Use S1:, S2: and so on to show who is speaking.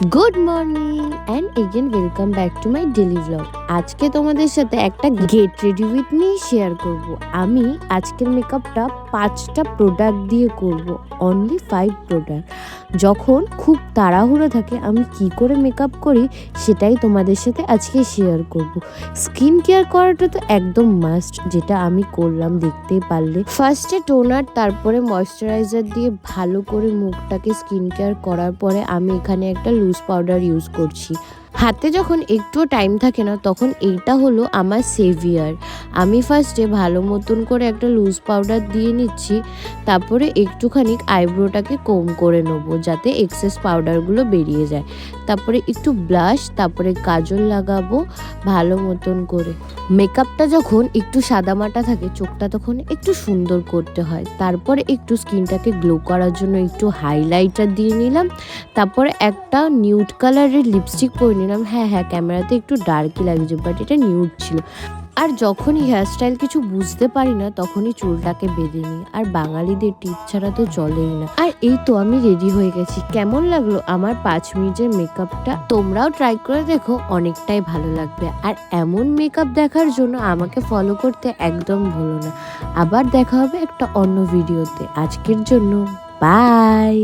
S1: Good morning and again welcome back to my daily blog. আজকে তোমাদের সাথে একটা get ready with me share করব। আমি আজকের মেকআপটা 5টা প্রোডাক্ট দিয়ে করব, অনলি 5 প্রোডাক্ট। যখন খুব তাড়াহুড়ো থাকে আমি কি করে মেকআপ করি সেটাই তোমাদের সাথে আজকে শেয়ার করব। স্কিন কেয়ার করাটা তো একদম মাস্ট, যেটা আমি করলাম দেখতেই পারলে। ফার্স্টে টোনার, তারপরে ময়শ্চারাইজার দিয়ে ভালো করে মুখটাকে স্কিন কেয়ার করার পরে আমি এখানে একটা লুজ পাউডার ইউজ করছি। হাতে যখন একটুও টাইম থাকে না তখন এইটা হলো আমার সেভিয়ার। আমি ফার্স্টে ভালো মতন করে একটা লুজ পাউডার দিয়ে নিচ্ছি, তারপরে একটুখানি আইব্রোটাকে কোম করে নেবো যাতে এক্সেস পাউডারগুলো বেরিয়ে যায়। তারপরে একটু ব্লাশ, তারপরে কাজল লাগাবো ভালো মতন করে। মেকআপটা যখন একটু সাদামাটা থাকে চোখটা তখন একটু সুন্দর করতে হয়। তারপরে একটু স্কিনটাকে গ্লো করার জন্য একটু হাইলাইটার দিয়ে নিলাম, তারপরে একটা নিউড কালারের লিপস্টিক পরে নিলাম। হ্যাঁ, ক্যামেরাতে একটু ডার্কই লাগছে বাট এটা নিউড ছিল। আর যখনই হেয়ারস্টাইল কিছু বুঝতে পারি না তখনই চুলটাকে বেঁধে নিই, আর বাঙালিদের টিপ ছাড়া তো চলেই না। আর এই তো আমি রেডি হয়ে গেছি। কেমন লাগলো আমার 5 মিনিটের মেকআপটা? তোমরাও ট্রাই করে দেখো, অনেকটাই ভালো লাগবে। আর এমন মেকআপ দেখার জন্য আমাকে ফলো করতে একদম ভুলো না। আবার দেখা হবে একটা অন্য ভিডিওতে। আজকের জন্য বাই।